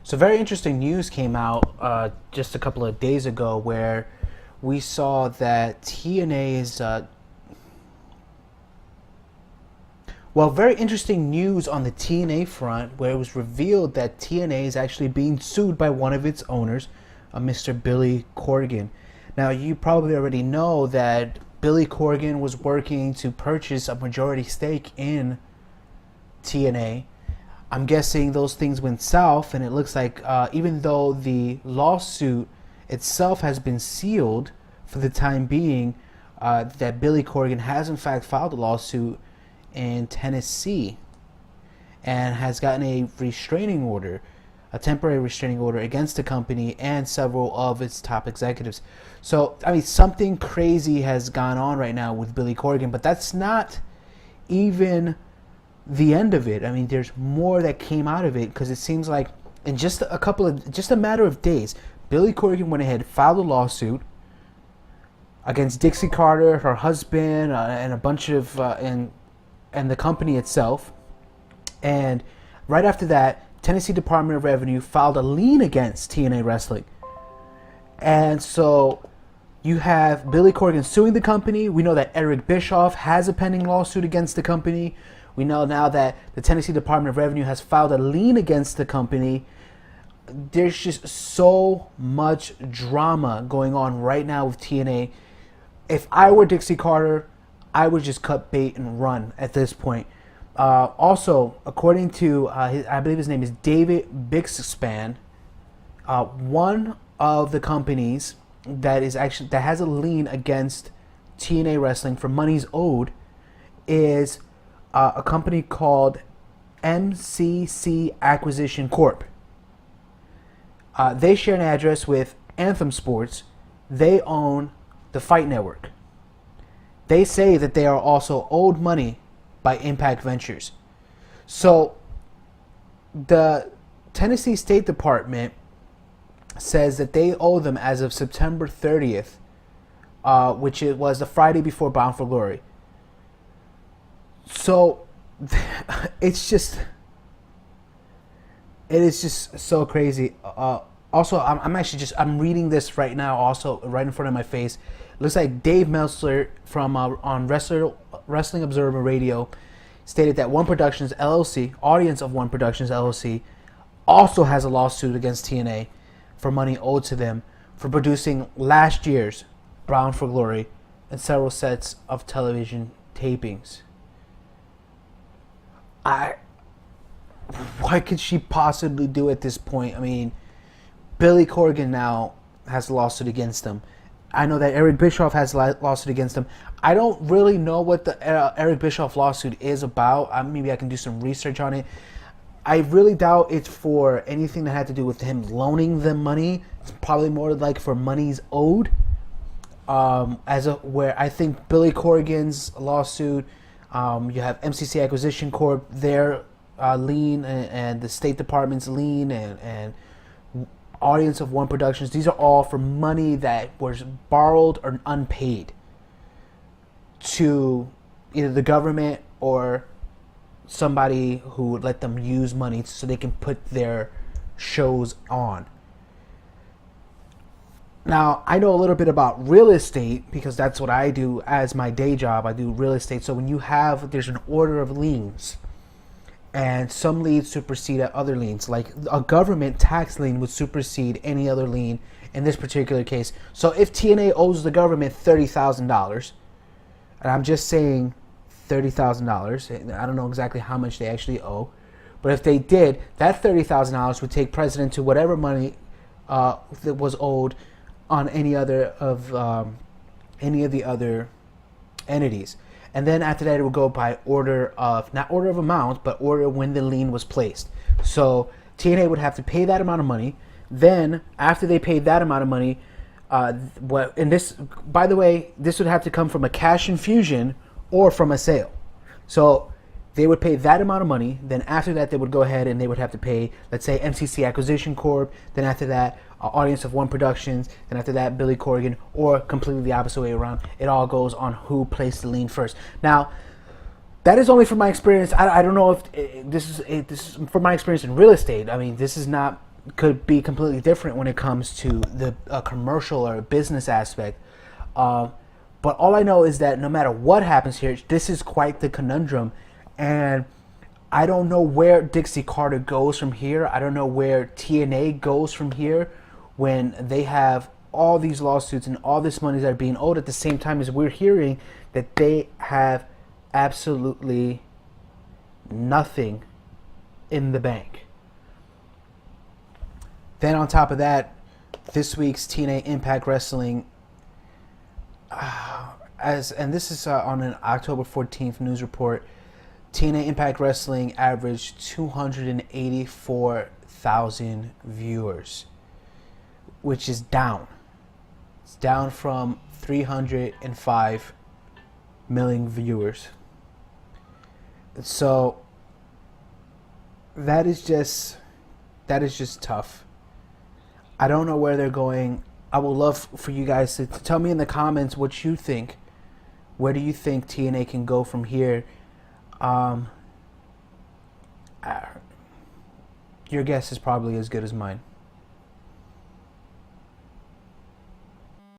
So very interesting news came out just a couple of days ago where we saw that TNA is very interesting news on the TNA front where it was revealed that TNA is actually being sued by one of its owners, Mr. Billy Corgan. Now, you probably already know that Billy Corgan was working to purchase a majority stake in TNA. I'm guessing those things went south, and it looks like even though the lawsuit itself has been sealed for the time being, that Billy Corgan has in fact filed a lawsuit in Tennessee and has gotten a restraining order, a temporary restraining order against the company and several of its top executives. So, I mean, something crazy has gone on right now with Billy Corgan, but that's not even the end of it. I mean, there's more that came out of it because it seems like in just a matter of days, Billy Corgan went ahead, filed a lawsuit against Dixie Carter, her husband, and a bunch of and the company itself. And right after that, Tennessee Department of Revenue filed a lien against TNA Wrestling. And so you have Billy Corgan suing the company. We know that Eric Bischoff has a pending lawsuit against the company. We know now that the Tennessee Department of Revenue has filed a lien against the company. There's just so much drama going on right now with TNA. If I were Dixie Carter, I would just cut bait and run at this point. Also, according to, I believe his name is David Bixspan, one of the companies that has a lien against TNA Wrestling for monies owed is a company called MCC Acquisition Corp. They share an address with Anthem Sports. They own the Fight Network. They say that they are also owed money by Impact Ventures. So the Tennessee State Department says that they owe them as of September 30th, which it was the Friday before Bound for Glory. So it is just so crazy. Also, I'm reading this right now, also right in front of my face. It looks like Dave Meltzer from on Wrestling Observer Radio stated that One Productions LLC, audience of One Productions LLC, also has a lawsuit against TNA for money owed to them for producing last year's Bound for Glory and several sets of television tapings. What could she possibly do at this point? I mean, Billy Corgan now has a lawsuit against them. I know that Eric Bischoff has a lawsuit against him. I don't really know what the Eric Bischoff lawsuit is about. Maybe I can do some research on it. I really doubt it's for anything that had to do with him loaning them money. It's probably more like for monies owed. Where I think Billy Corgan's lawsuit, you have MCC Acquisition Corp, their lien, and the State Department's lien, and audience of One Productions. These are all for money that was borrowed or unpaid to either the government or somebody who would let them use money so they can put their shows on. Now, I know a little bit about real estate because that's what I do as my day job. I do real estate. So when there's an order of liens, and some liens supersede other liens. Like a government tax lien would supersede any other lien in this particular case. So if TNA owes the government $30,000, and I'm just saying $30,000, I don't know exactly how much they actually owe, but if they did, that $30,000 would take precedent to whatever money that was owed on any of the other entities. And then after that, it would go by not order of amount, but order when the lien was placed. So TNA would have to pay that amount of money. Then after they paid that amount of money, by the way, this would have to come from a cash infusion or from a sale. So they would pay that amount of money. Then after that, they would go ahead and they would have to pay, let's say, MCC Acquisition Corp. Then after that, audience of One Productions. Then after that, Billy Corgan, or completely the opposite way around. It all goes on who placed the lien first. Now, that is only from my experience. I don't know if this is from my experience in real estate. I mean, this is not could be completely different when it comes to the commercial or business aspect. But all I know is that no matter what happens here, this is quite the conundrum. And I don't know where Dixie Carter goes from here. I don't know where TNA goes from here when they have all these lawsuits and all this money that are being owed at the same time as we're hearing that they have absolutely nothing in the bank. Then on top of that, this week's TNA Impact Wrestling, and this is on an October 14th news report, TNA Impact Wrestling averaged 284,000 viewers, which is down. It's down from 305 million viewers. So that is just tough. I don't know where they're going. I would love for you guys to tell me in the comments what you think. Where do you think TNA can go from here? Your guess is probably as good as mine.